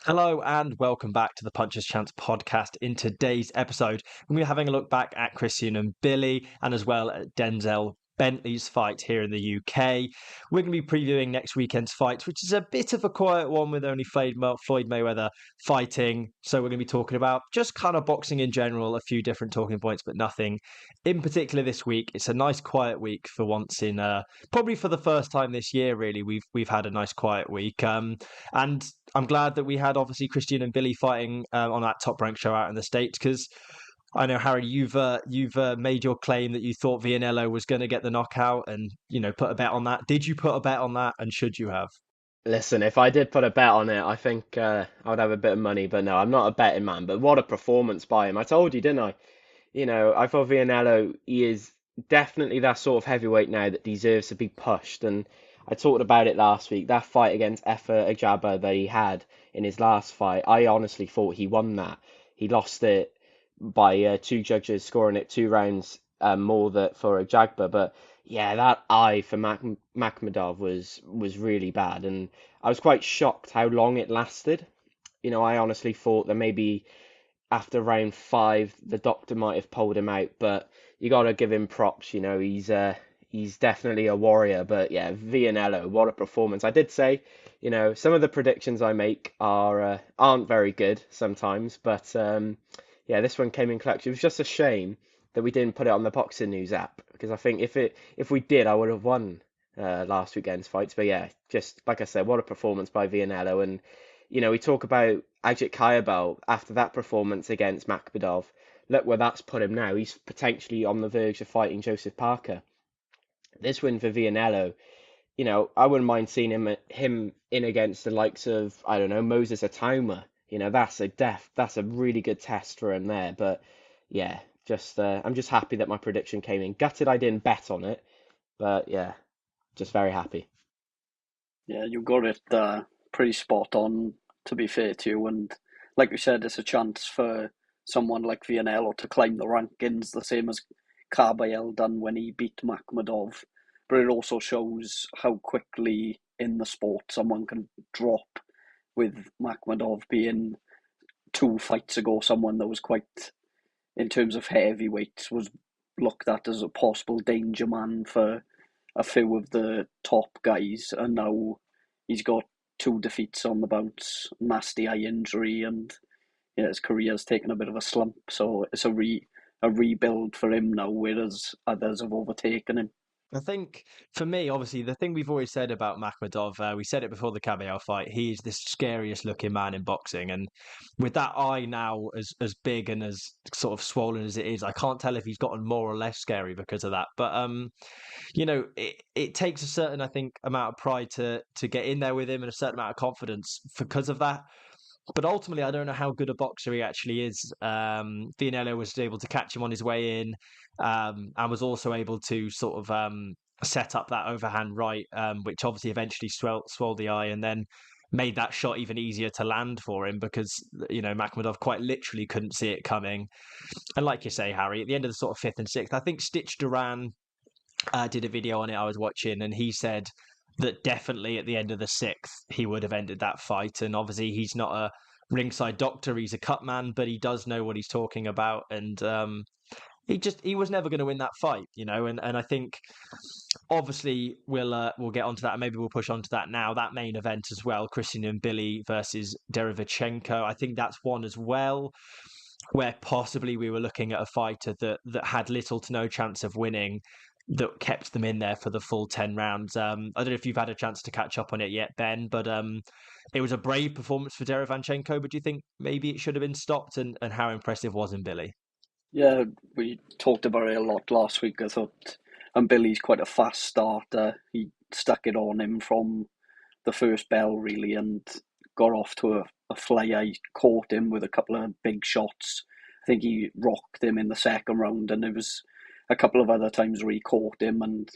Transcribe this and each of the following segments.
Hello and welcome back to the Puncher's Chance podcast. In today's episode, we're having a look back at Christian Mbilli and as well at Denzel Bentley's fight here in the UK. We're going to be previewing next weekend's fight, which is a bit of a quiet one with only Floyd Mayweather fighting. So we're going to be talking about just kind of boxing in general, a few different talking points, but nothing in particular this week. It's a nice quiet week for once in probably for the first time this year. Really, we've had a nice quiet week. And I'm glad that we had obviously Christian and Billy fighting on that top rank show out in the States because I know Harry, you've made your claim that you thought Vianello was going to get the knockout and put a bet on that. Did you put a bet on that, and should you have? Listen, if I did put a bet on it, I think I would have a bit of money. But no, I'm not a betting man. But what a performance by him! I told you, didn't I? I thought Vianello, he is definitely that sort of heavyweight now that deserves to be pushed. And I talked about it last week. That fight against Efe Ajagba that he had in his last fight, I honestly thought he won that. He lost it by two judges scoring it 2 rounds more that for Ajagba. But yeah, that eye for Makhmudov was really bad, and I was quite shocked how long it lasted. I honestly thought that maybe after round 5, the doctor might have pulled him out, but you got to give him props. He's definitely a warrior. But yeah, Vianello, what a performance! I did say, some of the predictions I make aren't very good sometimes, but yeah, this one came in clutch. It was just a shame that we didn't put it on the Boxing News app because I think if we did, I would have won last weekend's fights. But yeah, just like I said, what a performance by Vianello. And we talk about Ajit Kayabel after that performance against Makhmudov. Look where that's put him now. He's potentially on the verge of fighting Joseph Parker. This win for Vianello, I wouldn't mind seeing him in against the likes of, I don't know, Moses Atauma. That's a really good test for him there. But yeah, I'm just happy that my prediction came in. Gutted I didn't bet on it, but yeah, just very happy. Yeah, you got it pretty spot on, to be fair to you. And like you said, it's a chance for someone like Vianello to climb the rankings, the same as Carbayel done when he beat Makhmudov. But it also shows how quickly in the sport someone can drop, with Makhmudov being 2 fights ago someone that was quite, in terms of heavyweights, was looked at as a possible danger man for a few of the top guys, and now he's got 2 defeats on the bounce, nasty eye injury, and yeah, his career's taken a bit of a slump. So it's a rebuild for him now, whereas others have overtaken him. I think for me, obviously, the thing we've always said about Makhmudov, we said it before the Kabayel fight, he's the scariest looking man in boxing. And with that eye now as big and as sort of swollen as it is, I can't tell if he's gotten more or less scary because of that. But it takes a certain, I think, amount of pride to get in there with him and a certain amount of confidence because of that. But ultimately, I don't know how good a boxer he actually is. Vianello was able to catch him on his way in, and was also able to sort of set up that overhand right, which obviously eventually swelled the eye, and then made that shot even easier to land for him because Makhmudov quite literally couldn't see it coming. And like you say, Harry, at the end of the sort of fifth and sixth, I think Stitch Duran did a video on it I was watching, and he said that definitely at the end of the sixth he would have ended that fight. And obviously he's not a ringside doctor; he's a cut man, but he does know what he's talking about. And he was never going to win that fight, And I think obviously we'll get onto that, and maybe we'll push onto that now. That main event as well, Christian Mbilli versus Derevyanchenko. I think that's one as well where possibly we were looking at a fighter that had little to no chance of winning, that kept them in there for the full 10 rounds. I don't know if you've had a chance to catch up on it yet, Ben, but it was a brave performance for Derevyanchenko, but do you think maybe it should have been stopped, and how impressive was Billy? Yeah, we talked about it a lot last week. I thought, and Billy's quite a fast starter. He stuck it on him from the first bell, really, and got off to a flyer. He caught him with a couple of big shots. I think he rocked him in the second round, and there was a couple of other times where he caught him and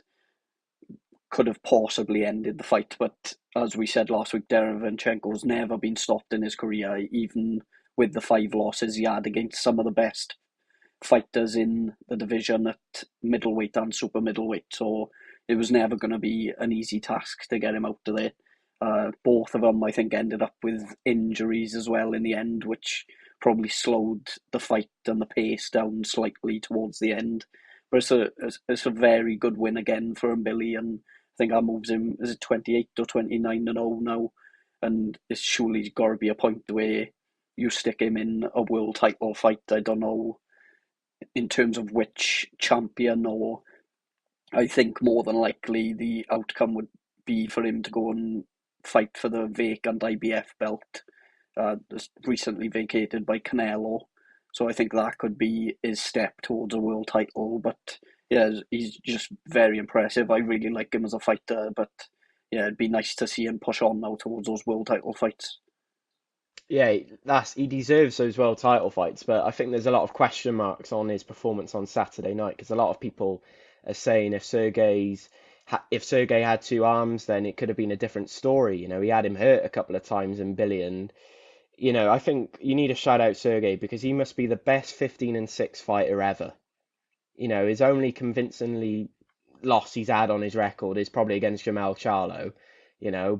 could have possibly ended the fight. But as we said last week, Derevyanchenko's never been stopped in his career, even with the 5 losses he had against some of the best fighters in the division at middleweight and super middleweight. So it was never going to be an easy task to get him out of there. Both of them, I think, ended up with injuries as well in the end, which probably slowed the fight and the pace down slightly towards the end. But it's a very good win again for Mbilli, and I think that moves him, is it 28 or 29-0 now? And it's surely got to be a point where you stick him in a world title fight. I don't know in terms of which champion, or I think more than likely the outcome would be for him to go and fight for the vacant IBF belt, just recently vacated by Canelo. So I think that could be his step towards a world title. But yeah, he's just very impressive. I really like him as a fighter. But yeah, it'd be nice to see him push on now towards those world title fights. Yeah, he deserves those world title fights, but I think there's a lot of question marks on his performance on Saturday night because a lot of people are saying if Sergey had two arms, then it could have been a different story. You know, he had him hurt a couple of times in Billy, and I think you need to shout out Sergey because he must be the best 15-6 fighter ever. His only convincingly loss he's had on his record is probably against Jamal Charlo,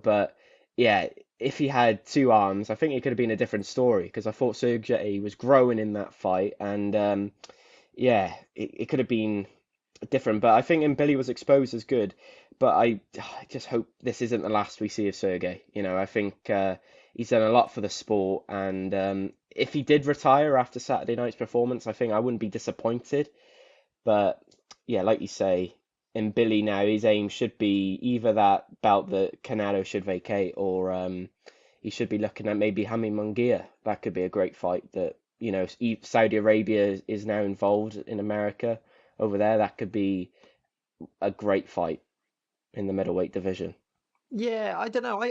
but yeah, if he had two arms, I think it could have been a different story because I thought Sergey was growing in that fight, and yeah, it could have been different. But I think Mbilli was exposed as good. But I just hope this isn't the last we see of Sergey. I think he's done a lot for the sport, and if he did retire after Saturday night's performance, I think I wouldn't be disappointed. But yeah, like you say, in Billy now, his aim should be either that belt that Canelo should vacate, or he should be looking at maybe Hamid Munguia. That could be a great fight. That Saudi Arabia is now involved in America over there. That could be a great fight in the middleweight division. Yeah, I don't know.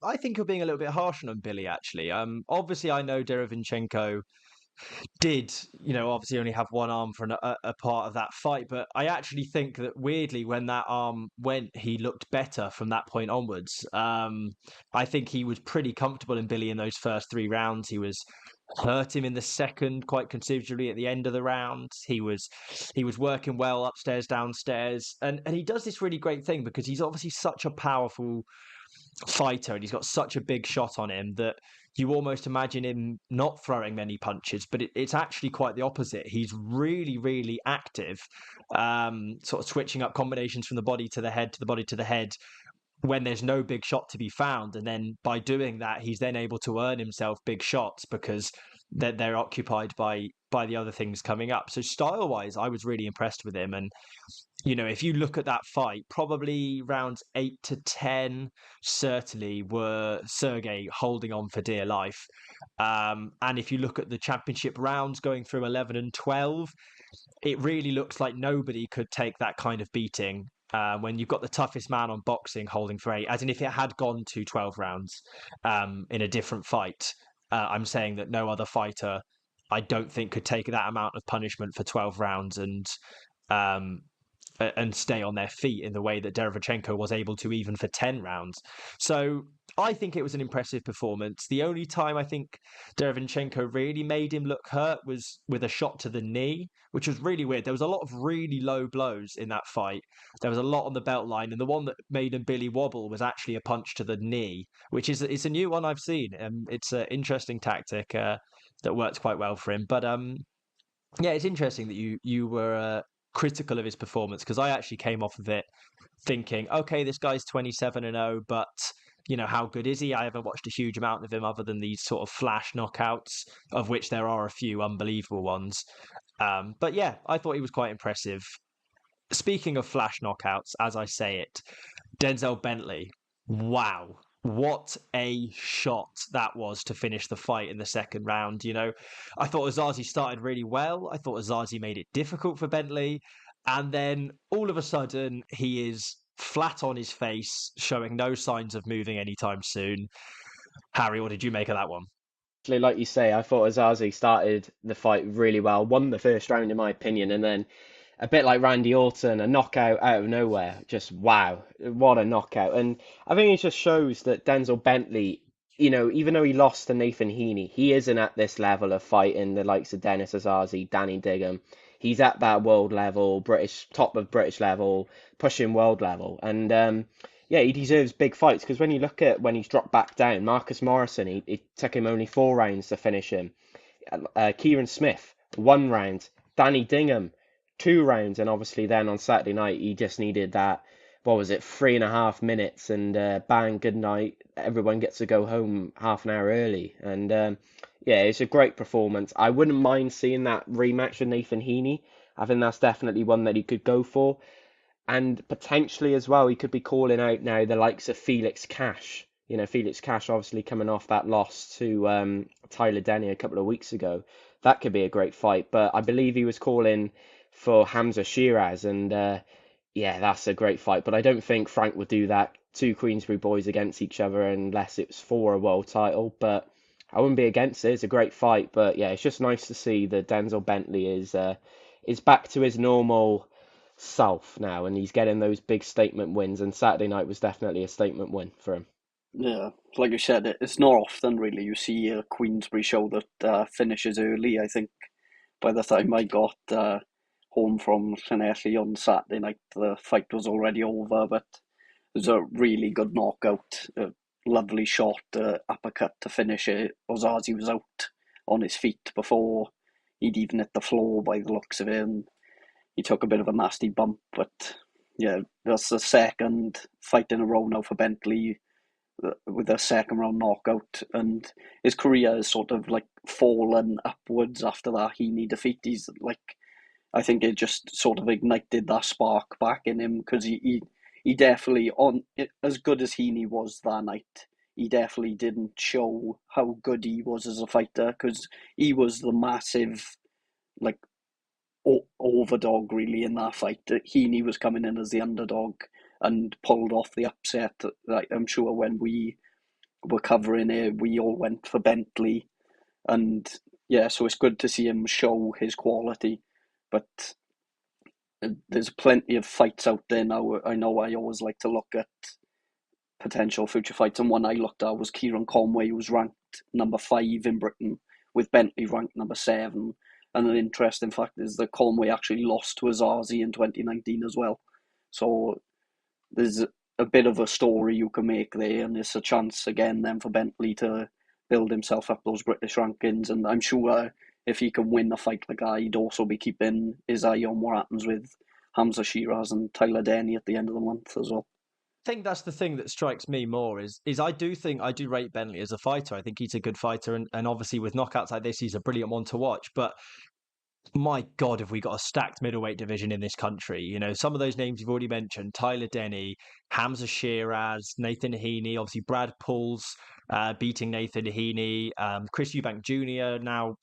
I think you're being a little bit harsh on Billy, actually. Obviously, I know Derevyanchenko did, obviously only have one arm for a part of that fight. But I actually think that weirdly, when that arm went, he looked better from that point onwards. I think he was pretty comfortable in Billy in those first three rounds. He was hurt him in the second quite considerably at the end of the round. He was working well upstairs, downstairs, and he does this really great thing because he's obviously such a powerful fighter and he's got such a big shot on him that you almost imagine him not throwing many punches, but it's actually quite the opposite. He's really, really active, sort of switching up combinations from the body to the head, to the body to the head when there's no big shot to be found. And then by doing that, he's then able to earn himself big shots because they're occupied by the other things coming up. So style wise, I was really impressed with him. And if you look at that fight, probably rounds 8 to 10 certainly were Sergey holding on for dear life. And if you look at the championship rounds going through 11 and 12, it really looks like nobody could take that kind of beating. When you've got the toughest man on boxing holding for 8, as in if it had gone to 12 rounds in a different fight, I'm saying that no other fighter, I don't think, could take that amount of punishment for 12 rounds um, and stay on their feet in the way that Derevyanchenko was able to even for 10 rounds. So I think it was an impressive performance. The only time I think Derevyanchenko really made him look hurt was with a shot to the knee, which was really weird. There was a lot of really low blows in that fight. There was a lot on the belt line, and the one that made Mbilli wobble was actually a punch to the knee, which is it's a new one I've seen. It's an interesting tactic that works quite well for him. But yeah, it's interesting that you were critical of his performance because I actually came off of it thinking, okay, this guy's 27-0, but how good is he? I haven't watched a huge amount of him other than these sort of flash knockouts, of which there are a few unbelievable ones. But yeah, I thought he was quite impressive. Speaking of flash knockouts, as I say it, Denzel Bentley, wow. What a shot that was to finish the fight in the second round. I thought Osaze started really well. I thought Osaze made it difficult for Bentley. And then all of a sudden, he is flat on his face, showing no signs of moving anytime soon. Harry, what did you make of that one? Actually, like you say, I thought Azazi started the fight really well, won the first round in my opinion, and then a bit like Randy Orton, a knockout out of nowhere. Just wow, what a knockout. And I think it just shows that Denzel Bentley, even though he lost to Nathan Heaney, he isn't at this level of fighting the likes of Dennis Azazi, Danny Diggum. He's at that world level, top of British level, pushing world level. And yeah, he deserves big fights because when you look at when he's dropped back down, Marcus Morrison, it took him only 4 rounds to finish him. Kieran Smith, 1 round. Danny Dingham, 2 rounds. And obviously then on Saturday night, he just needed that, what was it, 3.5 minutes and bang, good night. Everyone gets to go home half an hour early. And yeah, it's a great performance. I wouldn't mind seeing that rematch with Nathan Heaney. I think that's definitely one that he could go for. And potentially as well, he could be calling out now the likes of Felix Cash. You know, Felix Cash obviously coming off that loss to Tyler Denny a couple of weeks ago. That could be a great fight. But I believe he was calling for Hamza Shiraz, and yeah, that's a great fight. But I don't think Frank would do that. Two Queensbury boys against each other unless it was for a world title. But I wouldn't be against it. It's a great fight. But yeah, it's just nice to see that Denzel Bentley is back to his normal self now, and he's getting those big statement wins. And Saturday night was definitely a statement win for him. Yeah, like you said, it's not often really you see a Queensbury show that finishes early. I think by the time I got home from Llanelli on Saturday night, the fight was already over. But it was a really good knockout, a lovely shot, uppercut to finish it. Osaze was out on his feet before he'd even hit the floor by the looks of it, and he took a bit of a nasty bump. But yeah, that's the second fight in a row now for Bentley with a second round knockout, and his career has sort of like fallen upwards after that Heaney defeat. He's like, I think it just sort of ignited that spark back in him, because he definitely, on as good as Heaney was that night, he definitely didn't show how good he was as a fighter, because he was the massive like overdog really in that fight. Heaney was coming in as the underdog and pulled off the upset. Like, I'm sure when we were covering it, we all went for Bentley, and yeah, so it's good to see him show his quality. But there's plenty of fights out there now. I know I always like to look at potential future fights, and one I looked at was Kieran Conway, who was ranked number 5 in Britain, with Bentley ranked number 7. And an interesting fact is that Conway actually lost to Osaze in 2019 as well. So there's a bit of a story you can make there, and it's a chance again then for Bentley to build himself up those British rankings. And I'm sure if he can win a fight like that, he'd also be keeping his eye on what happens with Hamza Shiraz and Tyler Denny at the end of the month as well. I think that's the thing that strikes me more is I do think I do rate Bentley as a fighter. I think he's a good fighter, and obviously with knockouts like this, he's a brilliant one to watch. But my God, have we got a stacked middleweight division in this country? You know, some of those names you've already mentioned: Tyler Denny, Hamza Shiraz, Nathan Heaney, obviously Brad Pauls beating Nathan Heaney, Chris Eubank Jr. now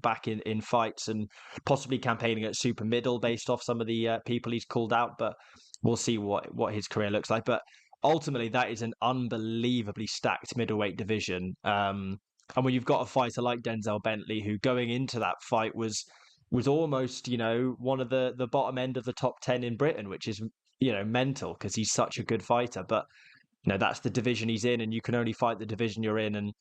back in fights and possibly campaigning at super middle based off some of the people he's called out. But we'll see what his career looks like. But ultimately, that is an unbelievably stacked middleweight division. And when you've got a fighter like Denzel Bentley, who going into that fight was almost, you know, one of the bottom end of the top 10 in Britain, which is, you know, mental because he's such a good fighter. But, you know, that's the division he's in, and you can only fight the division you're in. And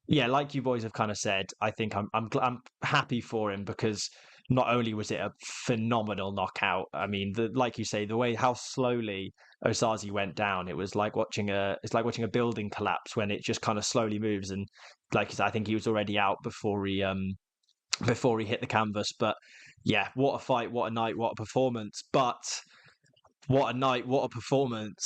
yeah, like you boys have kind of said, I think I'm happy for him, because not only was it a phenomenal knockout, I mean, like you say, the way how slowly Osaze went down, it was like watching a building collapse when it just kind of slowly moves. And like I think he was already out before he hit the canvas. But yeah, what a fight, what a night, what a performance. But what a night, what a performance.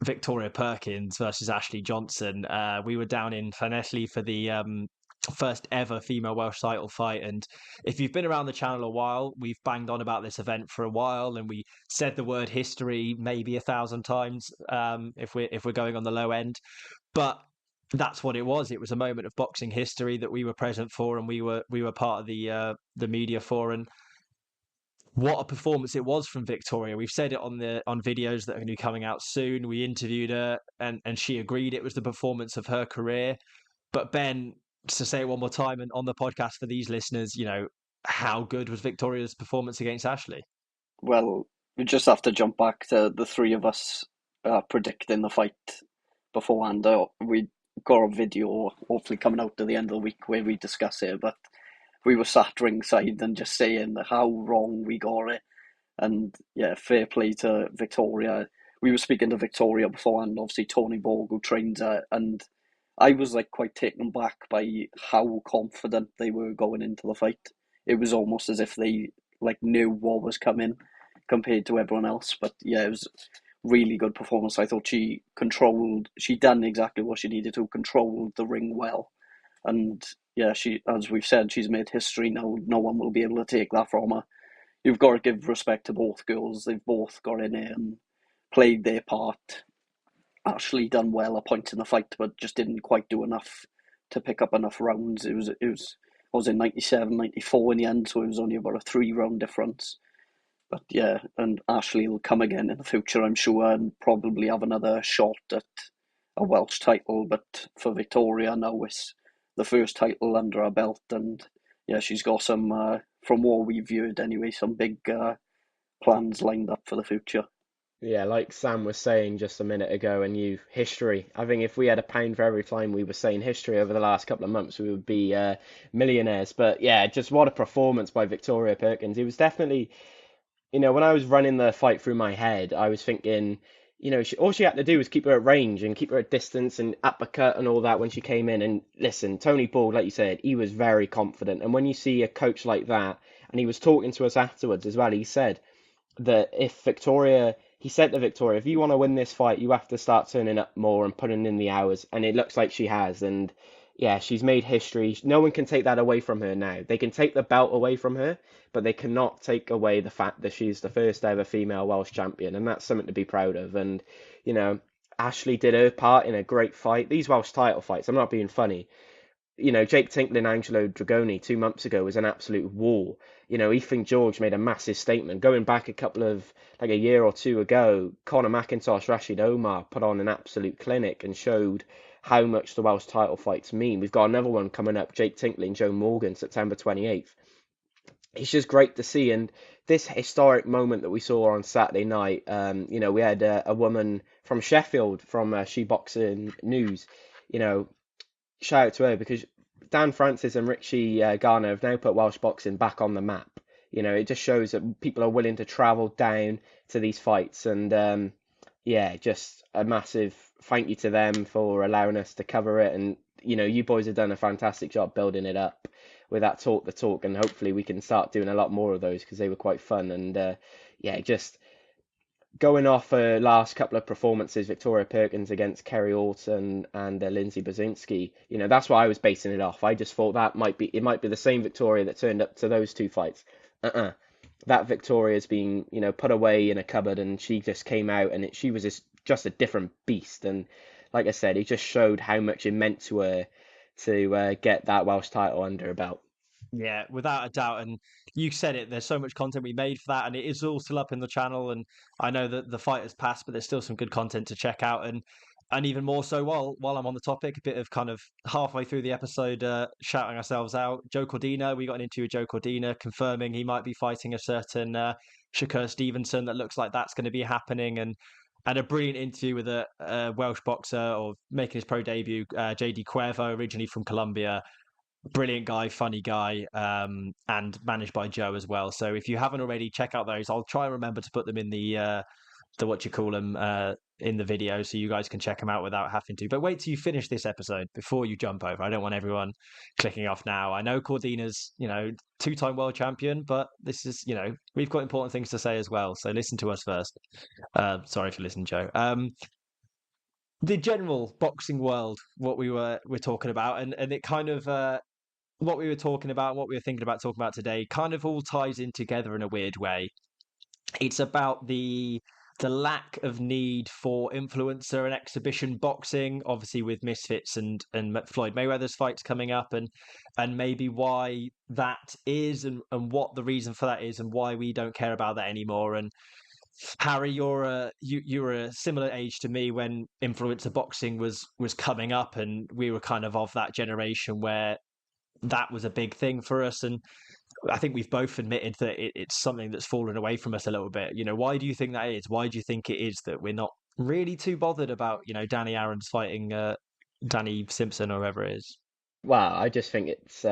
Victoria Perkins versus Ashley Johnson. We were down in Llanelli for the first ever female Welsh title fight. And if you've been around the channel a while, we've banged on about this event for a while, and we said the word history maybe 1,000 times if we're going on the low end. But that's what it was. It was a moment of boxing history that we were present for, and we were part of the media for. And what a performance it was from Victoria. We've said it on videos that are going to be coming out soon. We interviewed her, and she agreed it was the performance of her career. But Ben, to say it one more time and on the podcast for these listeners, you know, how good was Victoria's performance against Ashley? Well, we just have to jump back to the three of us predicting the fight beforehand. We got a video hopefully coming out at the end of the week where we discuss it, but we were sat ringside and just saying how wrong we got it. And yeah, fair play to Victoria. we were speaking to Victoria before, and obviously Tony Borg, who trains her, and I was like quite taken back by how confident they were going into the fight. It was almost as if they like knew what was coming compared to everyone else. But yeah, it was really good performance. I thought she done exactly what she needed to, control the ring well, and yeah, as we've said, she's made history now. No one will be able to take that from her. You've got to give respect to both girls. They've both got in there and played their part. Ashley done well at points in the fight, but just didn't quite do enough to pick up enough rounds. I was in 97, 94 in the end, so it was only about a 3 round difference. But yeah, and Ashley will come again in the future, I'm sure, and probably have another shot at a Welsh title. But for Victoria now, it's the first title under her belt, and yeah, she's got some, from what we've viewed anyway, some big plans lined up for the future. Yeah, like Sam was saying just a minute ago, and you, history. I think if we had a pound for every time we were saying history over the last couple of months, we would be millionaires. But yeah, just what a performance by Victoria Perkins. It was definitely, when I was running the fight through my head, I was thinking, all she had to do was keep her at range and keep her at distance and uppercut and all that when she came in. And listen, Tony Ball, like you said, he was very confident. And when you see a coach like that, and he was talking to us afterwards as well, he said that he said to Victoria, if you want to win this fight, you have to start turning up more and putting in the hours. And it looks like she has. And yeah, she's made history. No one can take that away from her now. They can take the belt away from her, but they cannot take away the fact that she's the first ever female Welsh champion. And that's something to be proud of. And, Ashley did her part in a great fight. These Welsh title fights, I'm not being funny. Jake Tinkler and Angelo Dragoni 2 months ago was an absolute war. Ethan George made a massive statement. Going back like a year or two ago, Conor McIntosh, Rashid Omar put on an absolute clinic and showed how much the Welsh title fights mean. We've got another one coming up, Jake Tinkler and Joe Morgan, September 28th. It's just great to see. And this historic moment that we saw on Saturday night, we had a woman from Sheffield from She Boxing News, shout out to her because Dan Francis and Richie Garner have now put Welsh boxing back on the map. It just shows that people are willing to travel down to these fights. And just a massive thank you to them for allowing us to cover it. And, you boys have done a fantastic job building it up with that Talk the Talk. And hopefully we can start doing a lot more of those because they were quite fun. And just going off last couple of performances, Victoria Perkins against Kerry Orton and Lindsay Brzezinski, that's why I was basing it off. I just thought it might be the same Victoria that turned up to those two fights. That Victoria's been, put away in a cupboard, and she just came out, and she was just a different beast. And like I said, it just showed how much it meant to her to get that Welsh title under her belt. Yeah, without a doubt. And you said it, there's so much content we made for that, and it is all still up in the channel. And I know that the fight has passed, but there's still some good content to check out. And even more so, while I'm on the topic, a bit of kind of halfway through the episode, shouting ourselves out. Joe Cordina, we got an interview with Joe Cordina confirming he might be fighting a certain Shakur Stevenson. That looks like that's going to be happening. And a brilliant interview with a Welsh boxer or making his pro debut, JD Cuervo, originally from Colombia. Brilliant guy, funny guy, and managed by Joe as well. So if you haven't already, check out those. I'll try and remember to put them in the what you call them in the video, so you guys can check them out without having to. But wait till you finish this episode before you jump over. I don't want everyone clicking off now. I know Cordina's 2-time world champion, but this is we've got important things to say as well. So listen to us first. Sorry for listening, Joe. The general boxing world, what we're talking about, and it kind of. What we were talking about, what we were thinking about talking about today, kind of all ties in together in a weird way. It's about the lack of need for influencer and exhibition boxing, obviously with Misfits and Floyd Mayweather's fights coming up, and maybe why that is, and what the reason for that is, and why we don't care about that anymore. And Harry, you were a similar age to me when influencer boxing was coming up, and we were kind of that generation where that was a big thing for us. And I think we've both admitted that it's something that's fallen away from us a little bit. Why do you think that is? Why do you think it is that we're not really too bothered about, Danny Aaron's fighting Danny Simpson or whoever it is? Well, I just think it's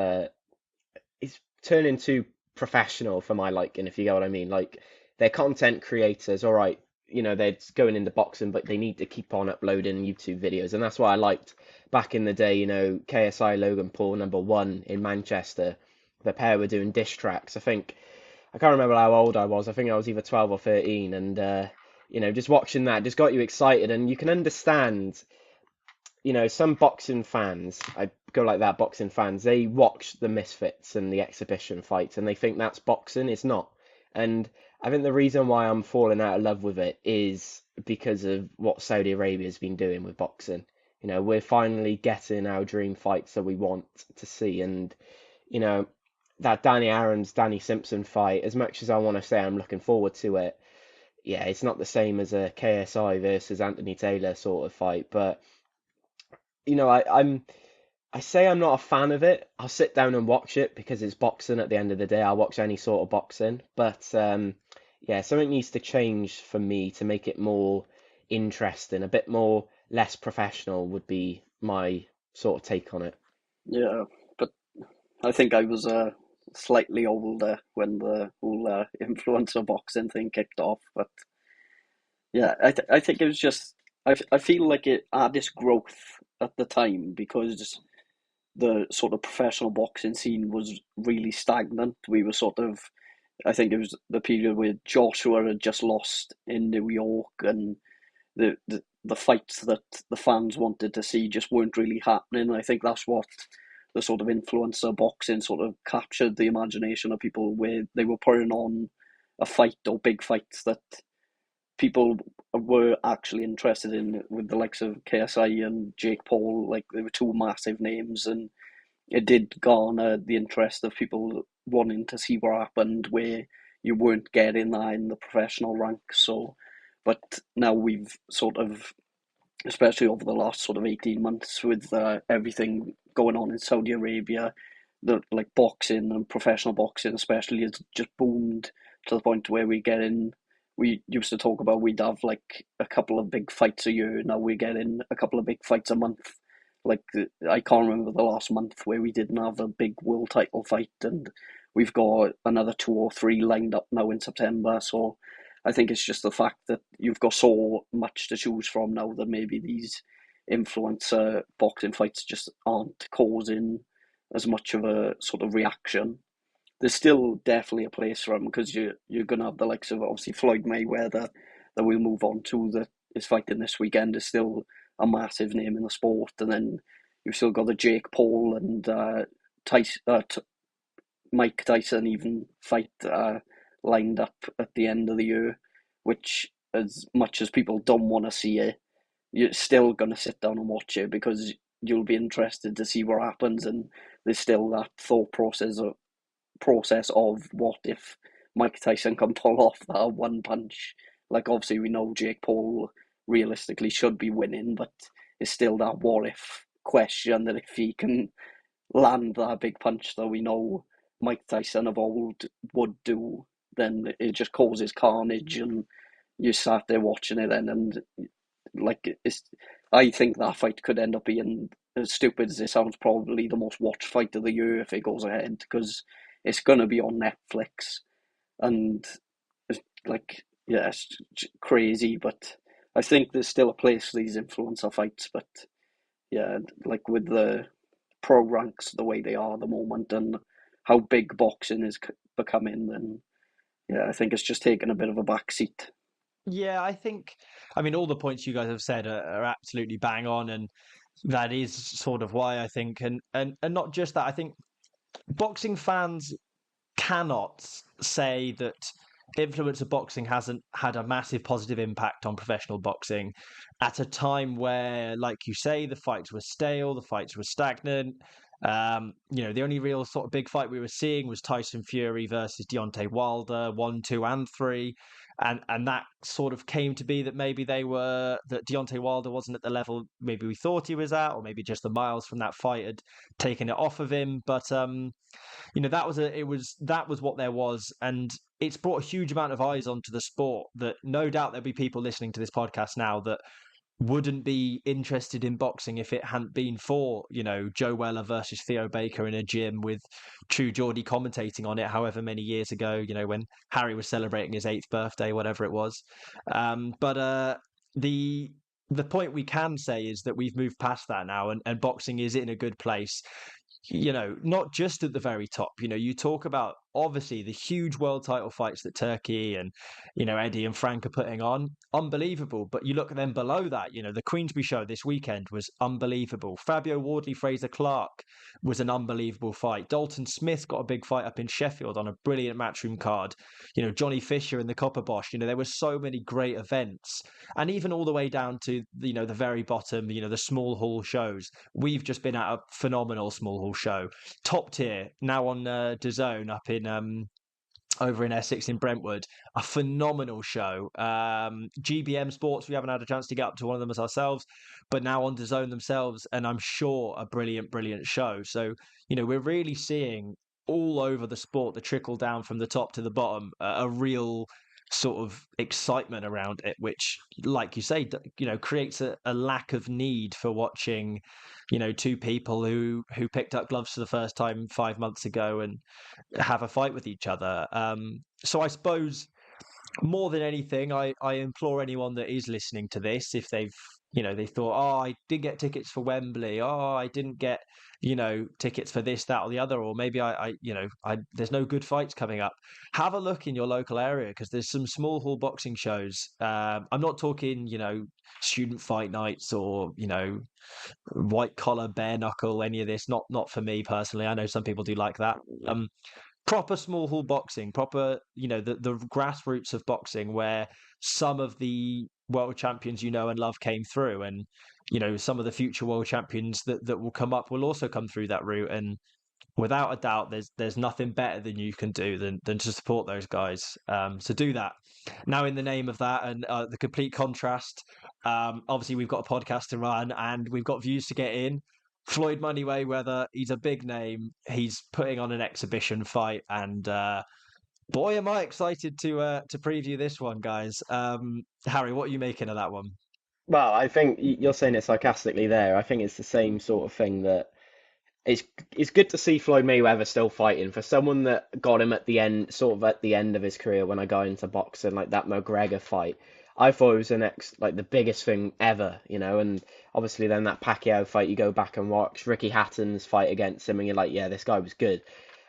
turning too professional for my liking, if you get what I mean. Like, they're content creators, all right. they're going into boxing, but they need to keep on uploading YouTube videos. And that's why I liked back in the day, KSI Logan Paul #1 in Manchester. The pair were doing diss tracks. I can't remember how old I was. I think I was either 12 or 13. And, just watching that just got you excited. And you can understand, some boxing fans, I go like that, boxing fans, they watch the Misfits and the exhibition fights and they think that's boxing. It's not. And I think the reason why I'm falling out of love with it is because of what Saudi Arabia's been doing with boxing. We're finally getting our dream fights that we want to see. And, that Danny Aaron's Danny Simpson fight, as much as I want to say I'm looking forward to it, yeah, it's not the same as a KSI versus Anthony Taylor sort of fight. But, I say I'm not a fan of it. I'll sit down and watch it because it's boxing at the end of the day. I'll watch any sort of boxing. But yeah, something needs to change for me to make it more interesting, a bit more less professional would be my sort of take on it. Yeah, but I think I was slightly older when the whole influencer boxing thing kicked off. But yeah, I think it was just I feel like it had its growth at the time because the sort of professional boxing scene was really stagnant. We were sort of, I think it was the period where Joshua had just lost in New York, and the fights that the fans wanted to see just weren't really happening. I think that's what the sort of influencer boxing sort of captured the imagination of people, where they were putting on a fight or big fights that people were actually interested in, with the likes of KSI and Jake Paul. Like, they were two massive names, and it did garner the interest of people wanting to see what happened, where you weren't getting that in the professional ranks. So, but now we've sort of, especially over the last sort of 18 months, with everything going on in Saudi Arabia, the like boxing and professional boxing especially has just boomed to the point where we used to talk about we'd have like a couple of big fights a year. Now we're getting a couple of big fights a month. Like, I can't remember the last month where we didn't have a big world title fight, and we've got another two or three lined up now in September. So I think it's just the fact that you've got so much to choose from now that maybe these influencer boxing fights just aren't causing as much of a sort of reaction. There's still definitely a place for them, because you're gonna have the likes of obviously Floyd Mayweather that we'll move on to, that is fighting this weekend, is still a massive name in the sport, and then you've still got the Jake Paul and Tyson, Mike Tyson even fight lined up at the end of the year, which, as much as people don't want to see it, you're still going to sit down and watch it because you'll be interested to see what happens, and there's still that thought process of what if Mike Tyson can pull off that one punch. Like, obviously we know Jake Paul realistically should be winning, but it's still that what if question, that if he can land that big punch that we know Mike Tyson of old would do, then it just causes carnage, and you sat there watching it then, and like, it's. I think that fight could end up being, as stupid as it sounds, probably the most watched fight of the year if it goes ahead, because it's gonna be on Netflix, and it's like, yeah, it's crazy, but I think there's still a place for these influencer fights. But yeah, like with the pro ranks the way they are at the moment, and how big boxing is becoming, then yeah, I think it's just taken a bit of a back seat. Yeah, I mean, all the points you guys have said are absolutely bang on, and that is sort of why I think, and not just that, I think boxing fans cannot say that influencer boxing hasn't had a massive positive impact on professional boxing at a time where, like you say, the fights were stale, the fights were stagnant. The only real sort of big fight we were seeing was Tyson Fury versus Deontay Wilder, 1, 2, and 3. And that sort of came to be that maybe that Deontay Wilder wasn't at the level maybe we thought he was at, or maybe just the miles from that fight had taken it off of him. But that was what there was, and it's brought a huge amount of eyes onto the sport, that no doubt there'll be people listening to this podcast now that wouldn't be interested in boxing if it hadn't been for, Joe Weller versus Theo Baker in a gym with True Geordie commentating on it however many years ago, when Harry was celebrating his 8th birthday, whatever it was. But the point we can say is that we've moved past that now, and boxing is in a good place. Not just at the very top. You talk about obviously the huge world title fights that Turkey and, Eddie and Frank are putting on. Unbelievable. But you look at them below that, the Queensberry show this weekend was unbelievable. Fabio Wardley, Fraser Clark was an unbelievable fight. Dalton Smith got a big fight up in Sheffield on a brilliant matchroom card. Johnny Fisher and the Copper Bosch, there were so many great events. And even all the way down to, the very bottom, the small hall shows. We've just been at a phenomenal small hall show, top tier, now on DAZN up in over in Essex in Brentwood, a phenomenal show. GBM Sports, we haven't had a chance to get up to one of them as ourselves, but now on DAZN themselves, and I'm sure a brilliant show. So we're really seeing all over the sport the trickle down from the top to the bottom, a real sort of excitement around it, which, like you say, creates a lack of need for watching, two people who picked up gloves for the first time 5 months ago and have a fight with each other. So I suppose more than anything, I implore anyone that is listening to this, if they've, they thought, oh, I did get tickets for Wembley, oh, I didn't get, tickets for this, that, or the other, or maybe there's no good fights coming up. Have a look in your local area, because there's some small hall boxing shows. I'm not talking, student fight nights or, white collar, bare knuckle, any of this. Not for me personally. I know some people do like that. Proper small hall boxing, proper, the grassroots of boxing, where some of the world champions and love came through, and some of the future world champions that will come up will also come through that route. And without a doubt, there's nothing better than you can do than to support those guys. So do that. Now, in the name of that and the complete contrast, obviously we've got a podcast to run and we've got views to get in. Floyd Money Mayweather, he's a big name. He's putting on an exhibition fight, and boy, am I excited to preview this one, guys. Harry, what are you making of that one? Well, I think you're saying it sarcastically there. I think it's the same sort of thing that it's good to see Floyd Mayweather still fighting. For someone that got him at the end, sort of at the end of his career when I got into boxing, like that McGregor fight. I thought it was the biggest thing ever, and obviously then that Pacquiao fight, you go back and watch Ricky Hatton's fight against him and you're like, yeah, this guy was good.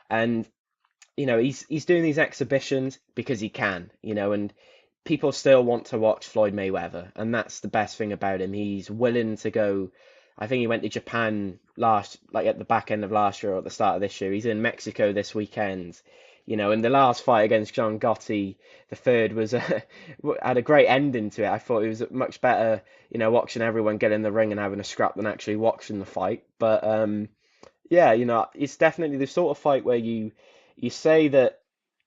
And, he's doing these exhibitions because he can, and people still want to watch Floyd Mayweather. And that's the best thing about him. He's willing to go. I think he went to Japan at the back end of last year or at the start of this year. He's in Mexico this weekend. In the last fight against John Gotti, the third had a great ending to it. I thought it was much better, watching everyone get in the ring and having a scrap than actually watching the fight. But yeah, it's definitely the sort of fight where you say that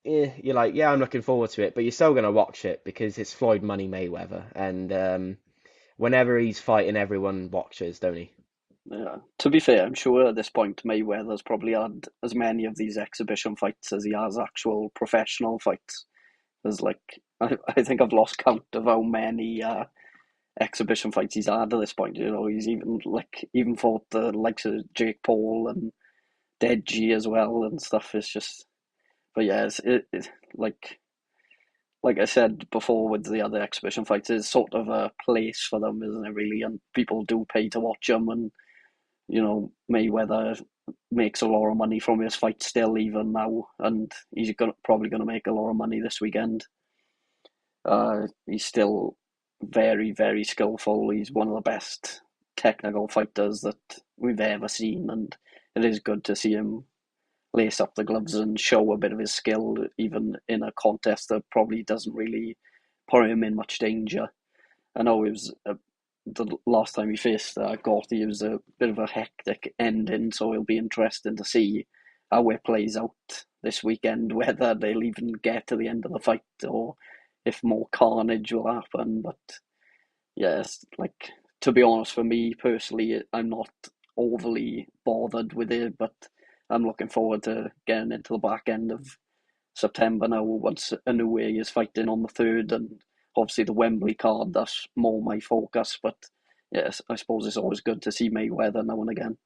you're like, yeah, I'm looking forward to it, but you're still going to watch it because it's Floyd Money Mayweather. And whenever he's fighting, everyone watches, don't he? Yeah. To be fair, I'm sure at this point Mayweather's probably had as many of these exhibition fights as he has actual professional fights. There's I think I've lost count of how many exhibition fights he's had at this point. He's even fought the likes of Jake Paul and Deji as well and stuff. It's just, but yeah, it's like I said before with the other exhibition fights, it's sort of a place for them, isn't it, really? And people do pay to watch them, and Mayweather makes a lot of money from his fight still, even now, and he's probably going to make a lot of money this weekend. He's still very, very skillful. He's one of the best technical fighters that we've ever seen, and it is good to see him lace up the gloves and show a bit of his skill, even in a contest that probably doesn't really put him in much danger. I know it was the last time he faced Gotti, it was a bit of a hectic ending, so it'll be interesting to see how it plays out this weekend, whether they'll even get to the end of the fight or if more carnage will happen. But yes, to be honest, for me personally, I'm not overly bothered with it, but I'm looking forward to getting into the back end of September now, once Inoue is fighting on the 3rd, and obviously the Wembley card, that's more my focus. But yes, I suppose it's always good to see Mayweather now and again.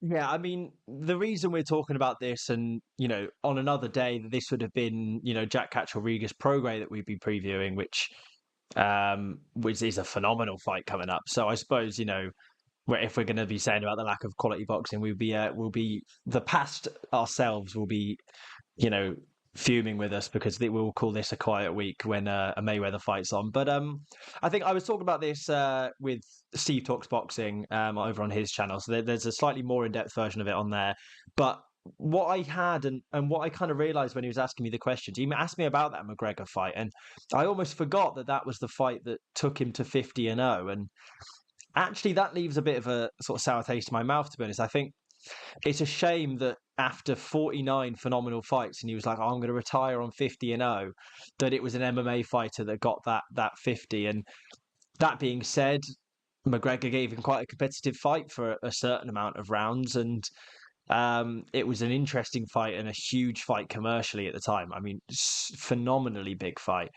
Yeah, I mean, the reason we're talking about this, and on another day, this would have been, Jack Catch Rodriguez Prograis that we'd be previewing, which is a phenomenal fight coming up. So I suppose, if we're going to be saying about the lack of quality boxing, we'll be the past ourselves will be, you know, fuming with us because we'll call this a quiet week when a Mayweather fight's on. But I think I was talking about this with Steve Talks Boxing over on his channel. So there's a slightly more in-depth version of it on there. But what I had and what I kind of realized when he was asking me the questions, he asked me about that McGregor fight, and I almost forgot that was the fight that took him to 50-0. And actually, that leaves a bit of a sort of sour taste in my mouth, to be honest. I think it's a shame that after 49 phenomenal fights, and he was like, "Oh, I'm going to retire on 50-0," that it was an MMA fighter that got that 50. And that being said, McGregor gave him quite a competitive fight for a certain amount of rounds, and it was an interesting fight and a huge fight commercially at the time. I mean, phenomenally big fight.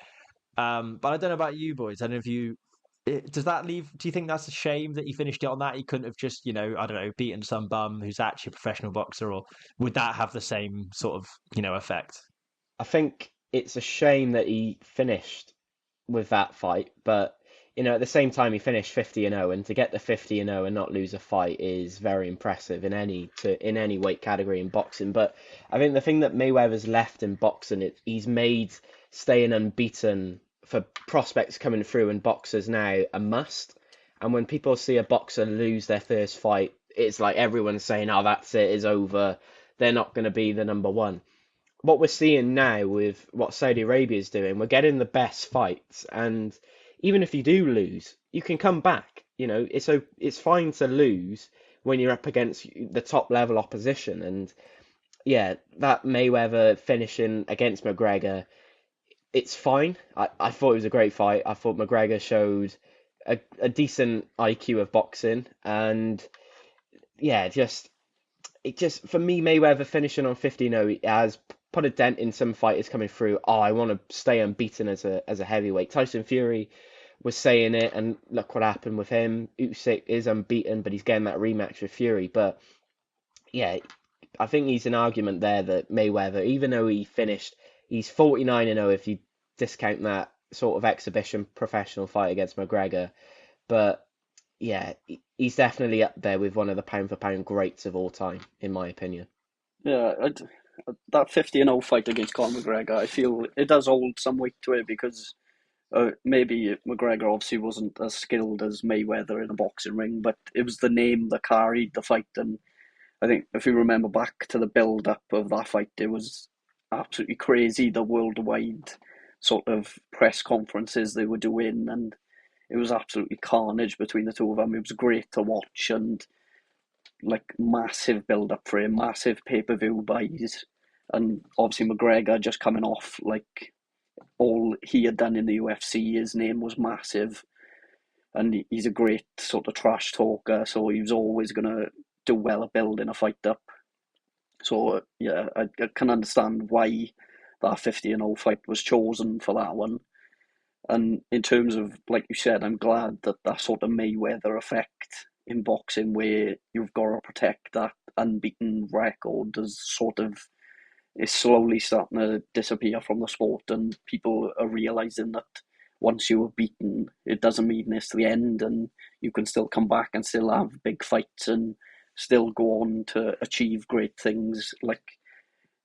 But I don't know about you boys. I don't know if you does that leave? Do you think that's a shame that he finished it on that? He couldn't have just, I don't know, beaten some bum who's actually a professional boxer, or would that have the same sort of, effect? I think it's a shame that he finished with that fight, but at the same time he finished 50-0, and to get the 50-0 and not lose a fight is very impressive in any weight category in boxing. But I think the thing that Mayweather's left in boxing, he's made staying unbeaten for prospects coming through and boxers now a must. And when people see a boxer lose their first fight, it's like everyone's saying, "Oh, that's it, it's over. They're not going to be the number one." What we're seeing now with what Saudi Arabia is doing, we're getting the best fights, and even if you do lose, you can come back. It's fine to lose when you're up against the top level opposition. And yeah, that Mayweather finishing against McGregor, it's fine. I thought it was a great fight. I thought McGregor showed a decent IQ of boxing, and yeah, it just for me, Mayweather finishing on 50-0 has put a dent in some fighters coming through. Oh, I want to stay unbeaten as a heavyweight. Tyson Fury was saying it, and look what happened with him. Usyk is unbeaten, but he's getting that rematch with Fury. But yeah, I think he's an argument there that Mayweather, even though he's 49-0 if you discount that sort of exhibition professional fight against McGregor. But yeah, he's definitely up there with one of the pound for pound greats of all time, in my opinion. Yeah, that 50-0 fight against Conor McGregor, I feel it does hold some weight to it because maybe McGregor obviously wasn't as skilled as Mayweather in a boxing ring, but it was the name that carried the fight. And I think if you remember back to the build up of that fight, it was absolutely crazy, the worldwide sort of press conferences they were doing, and it was absolutely carnage between the two of them. It was great to watch, and like massive build up for him, massive pay-per-view buys, and obviously McGregor just coming off like all he had done in the UFC. His name was massive, and he's a great sort of trash talker, so he was always gonna do well at building a fight up. So yeah, I can understand why that 50-0 fight was chosen for that one. And in terms of, like you said, I'm glad that that sort of Mayweather effect in boxing, where you've got to protect that unbeaten record, is slowly starting to disappear from the sport, and people are realizing that once you are beaten, it doesn't mean it's the end, and you can still come back and still have big fights and still go on to achieve great things. Like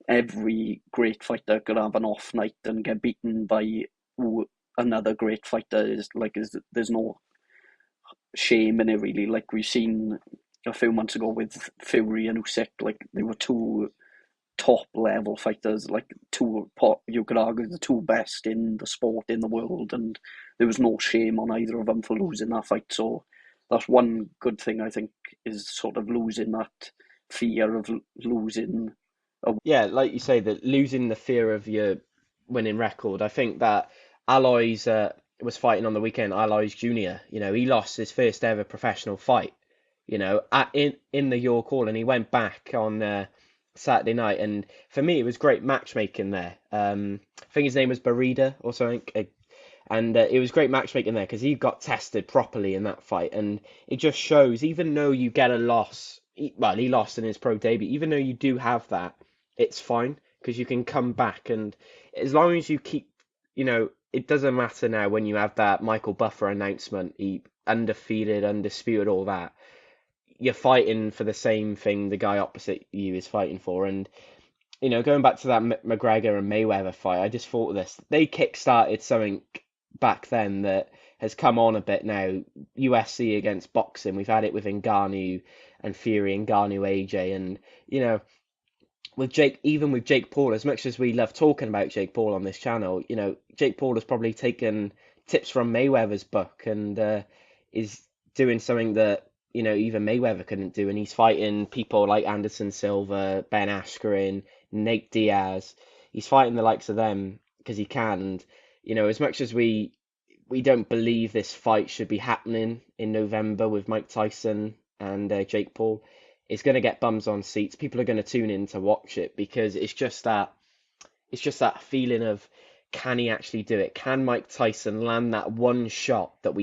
every great fighter could have an off night and get beaten by another great fighter. There's no shame in it really. Like we've seen a few months ago with Fury and Usyk, like they were two top level fighters, like you could argue the two best in the sport in the world, and there was no shame on either of them for losing that fight. So that's one good thing I think, is sort of losing that fear of losing. Yeah, like you say, that losing the fear of your winning record. I think that Alois was fighting on the weekend. Alois Jr. He lost his first ever professional fight. In the York Hall, and he went back on Saturday night. And for me, it was great matchmaking there. I think his name was Barida or something. And it was great matchmaking there because he got tested properly in that fight. And it just shows, even though you get a loss, well, he lost in his pro debut, even though you do have that, it's fine because you can come back. And as long as you keep, it doesn't matter now when you have that Michael Buffer announcement, he undefeated, undisputed, all that. You're fighting for the same thing the guy opposite you is fighting for. And going back to that McGregor and Mayweather fight, I just thought of this. They kick-started something back then that has come on a bit now. UFC against boxing. We've had it with Ngannou and Fury, Ngannou, AJ, and with Jake, even with Jake Paul, as much as we love talking about Jake Paul on this channel, Jake Paul has probably taken tips from Mayweather's book and is doing something that even Mayweather couldn't do, and he's fighting people like Anderson Silva, Ben Askren, Nate Diaz. He's fighting the likes of them because he can. And as much as we don't believe this fight should be happening in November with Mike Tyson and Jake Paul, it's going to get bums on seats. People are going to tune in to watch it because it's just that feeling of, can he actually do it? Can Mike Tyson land that one shot that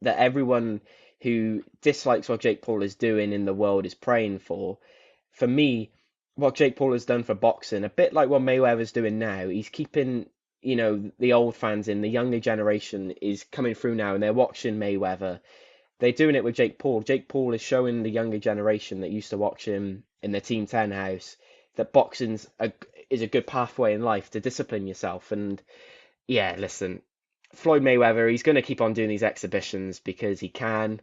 everyone who dislikes what Jake Paul is doing in the world is praying for? For me, what Jake Paul has done for boxing, a bit like what Mayweather's doing now, he's keeping, the old fans in, the younger generation is coming through now and they're watching Mayweather. They're doing it with Jake Paul. Jake Paul is showing the younger generation that used to watch him in the Team 10 house that boxing is a good pathway in life to discipline yourself. And yeah, listen, Floyd Mayweather, he's going to keep on doing these exhibitions because he can,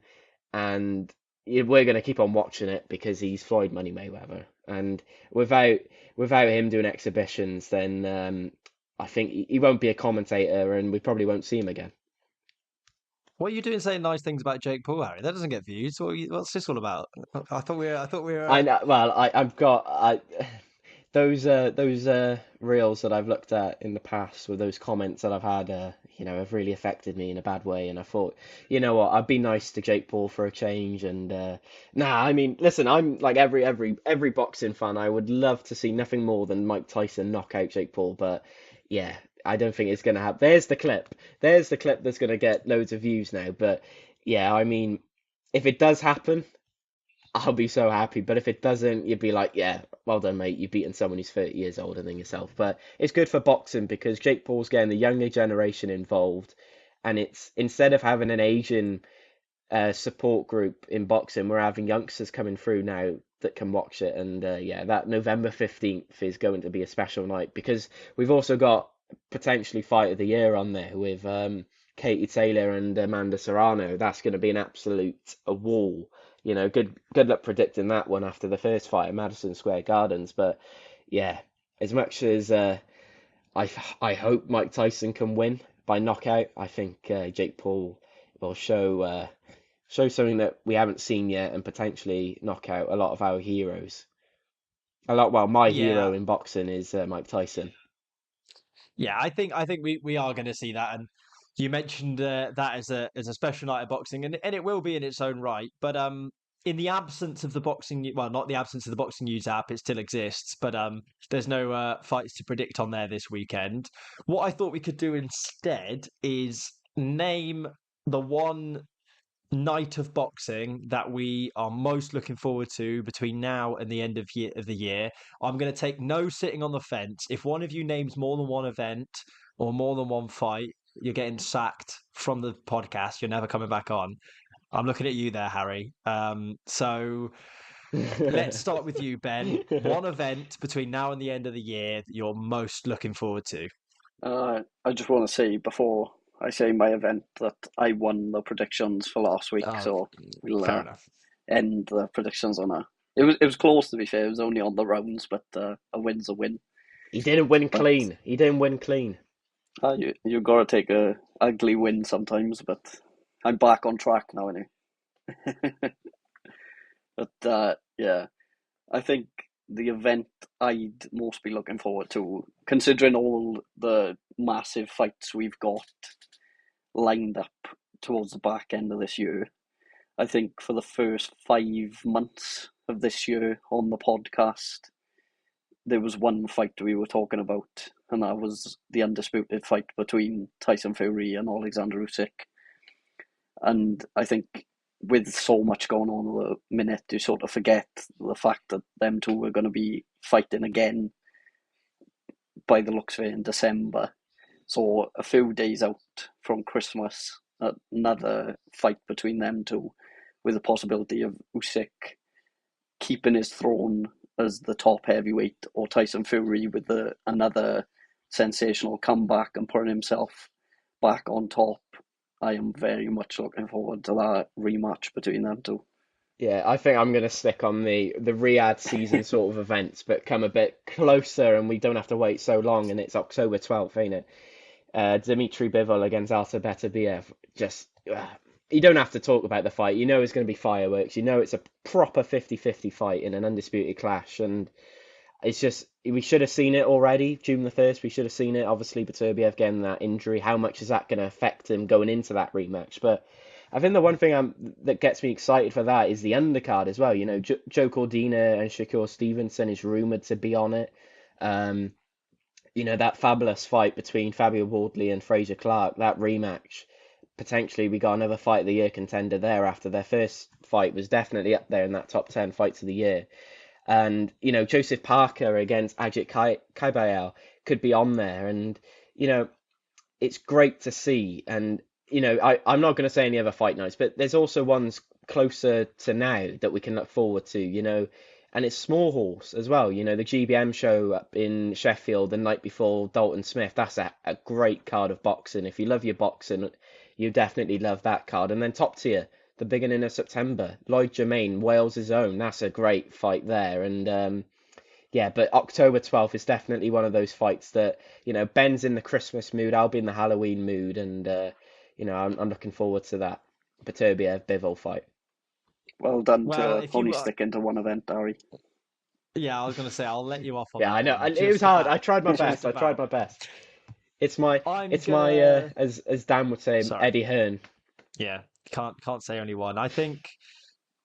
and we're going to keep on watching it because he's Floyd Money Mayweather. And without him doing exhibitions, then I think he won't be a commentator, and we probably won't see him again. What are you doing saying nice things about Jake Paul, Harry? That doesn't get views. What's this all about? I thought we were. I know. Well, I've got those reels that I've looked at in the past with those comments that I've had, have really affected me in a bad way. And I thought, you know what, I'd be nice to Jake Paul for a change. And I mean, listen, I'm like every boxing fan. I would love to see nothing more than Mike Tyson knock out Jake Paul, but yeah, I don't think it's gonna happen. There's the clip. That's gonna get loads of views now. But yeah, I mean, if it does happen, I'll be so happy. But if it doesn't, you'd be like, yeah, well done, mate. You've beaten someone who's 30 years older than yourself. But it's good for boxing because Jake Paul's getting the younger generation involved. And it's, instead of having an Asian support group in boxing, we're having youngsters coming through now that can watch it. And yeah, that November 15th is going to be a special night because we've also got potentially Fight of the Year on there with Katie Taylor and Amanda Serrano. That's going to be an absolute wall. Good luck predicting that one after the first fight at Madison Square Gardens. But yeah, as much as I hope Mike Tyson can win by knockout, I think Jake Paul will show something that we haven't seen yet and potentially knock out a lot of our heroes. My hero in boxing is Mike Tyson. Yeah, I think we are going to see that, and you mentioned that as a special night of boxing, and it will be in its own right. But in the absence of the boxing, well, not the absence of the Boxing News app, it still exists, but there's no fights to predict on there this weekend. What I thought we could do instead is name the one night of boxing that we are most looking forward to between now and the end of the year. I'm going to take no sitting on the fence. If one of you names more than one event or more than one fight, you're getting sacked from the podcast. You're never coming back on. I'm looking at you there, Harry. So let's start with you, Ben. One event between now and the end of the year that you're most looking forward to. I just want to say before I say my event that I won the predictions for last week, so we'll fair enough. end the predictions on a. It was close, to be fair. It was only on the rounds, but a win's a win. He didn't win clean. He didn't win clean. You got to take a ugly win sometimes, but I'm back on track now, anyway. But yeah, I think the event I'd most be looking forward to, considering all the massive fights we've got lined up towards the back end of this year, I think for the first 5 months of this year on the podcast, there was one fight we were talking about, and that was the undisputed fight between Tyson Fury and Alexander Usyk. And I think with so much going on at the minute, you sort of forget the fact that them two are going to be fighting again by the looks of it in December. So a few days out from Christmas, another fight between them two, with the possibility of Usyk keeping his throne as the top heavyweight, or Tyson Fury with another sensational comeback and putting himself back on top. I am very much looking forward to that rematch between them two. Yeah, I think I'm going to stick on the Riyadh season sort of events, but come a bit closer and we don't have to wait so long, and it's October 12th, ain't it? Dmitry Bivol against Artur Beterbiev. Just, you don't have to talk about the fight. You know it's going to be fireworks. You know it's a proper 50-50 fight in an undisputed clash, and it's just, we should have seen it already. June the 1st, we should have seen it. Obviously, Beterbiev getting that injury. How much is that going to affect him going into that rematch? But I think the one thing that gets me excited for that is the undercard as well. You know, Joe Cordina and Shakur Stevenson is rumoured to be on it. You know, that fabulous fight between Fabio Wardley and Fraser Clark, that rematch. Potentially, we got another fight of the year contender there after their first fight was definitely up there in that top 10 fights of the year. And, you know, Joseph Parker against Ajit Kaibayel could be on there. And, you know, it's great to see. And, you know, I'm not going to say any other fight nights, but there's also ones closer to now that we can look forward to, you know. And it's small horse as well. You know, the GBM show up in Sheffield the night before Dalton Smith. That's a great card of boxing. If you love your boxing, you definitely love that card. And then top tier, the beginning of September, Lloyd Jermaine, Wales' own. That's a great fight there. And yeah, but October 12th is definitely one of those fights that, you know, Ben's in the Christmas mood, I'll be in the Halloween mood. And, you know, I'm looking forward to that Beterbiev-Bivol fight. Well done Well, to only sticking to one event, Harry. Yeah, I was going to say, I'll let you off on Yeah, that I know. one. It was hard. I tried my just best. I tried my about. best. It's my, I'm as Dan would say, Sorry. Eddie Hearn. Yeah, can't say only one. I think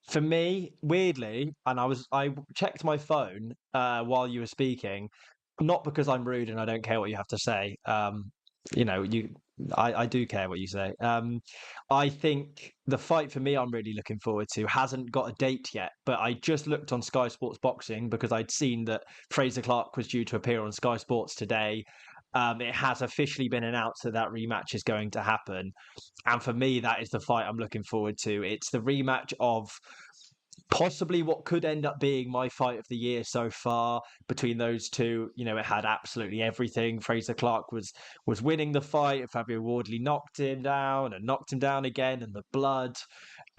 for me, weirdly, and I checked my phone while you were speaking, not because I'm rude and I don't care what you have to say. You know, I do care what you say. I think the fight for me I'm really looking forward to hasn't got a date yet, but I just looked on Sky Sports Boxing because I'd seen that Fraser Clark was due to appear on Sky Sports today. It has officially been announced that rematch is going to happen. And for me, that is the fight I'm looking forward to. It's the rematch of possibly what could end up being my fight of the year so far between those two. You know, it had absolutely everything. Fraser Clark was winning the fight. Fabio Wardley knocked him down and knocked him down again, and the blood.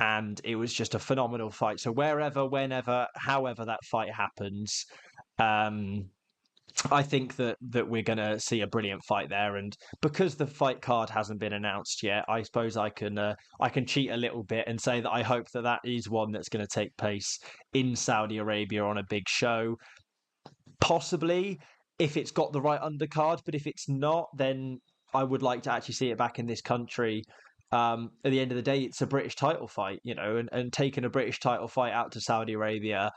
And it was just a phenomenal fight. So wherever, whenever, however that fight happens, I think that we're going to see a brilliant fight there, and because the fight card hasn't been announced yet, I suppose I can cheat a little bit and say that I hope that that is one that's going to take place in Saudi Arabia on a big show, possibly if it's got the right undercard. But if it's not, then I would like to actually see it back in this country. At the end of the day, it's a British title fight, you know, and taking a British title fight out to Saudi Arabia,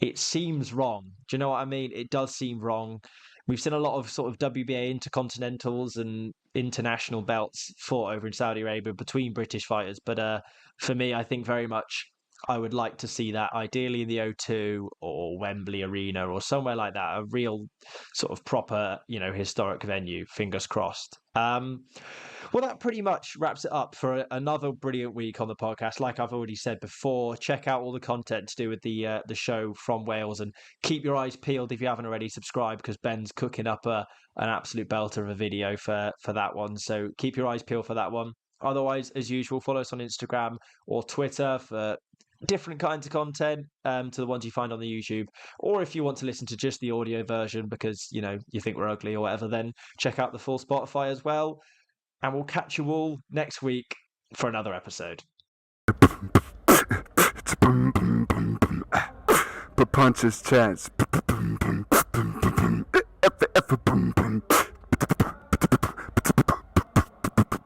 it seems wrong. Do you know what I mean? It does seem wrong. We've seen a lot of sort of WBA intercontinentals and international belts fought over in Saudi Arabia between British fighters, but for me, I think very much I would like to see that ideally in the O2 or Wembley Arena or somewhere like that, a real sort of proper, you know, historic venue. Fingers crossed. Well, that pretty much wraps it up for another brilliant week on the podcast. Like I've already said before, check out all the content to do with the show from Wales, and keep your eyes peeled if you haven't already subscribed, because Ben's cooking up an absolute belter of a video for that one. So keep your eyes peeled for that one. Otherwise, as usual, follow us on Instagram or Twitter for different kinds of content to the ones you find on the YouTube. Or if you want to listen to just the audio version because, you know, you think we're ugly or whatever, then check out the full Spotify as well. And we'll catch you all next week for another episode. Punches chance.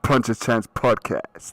Punches Chance Podcast.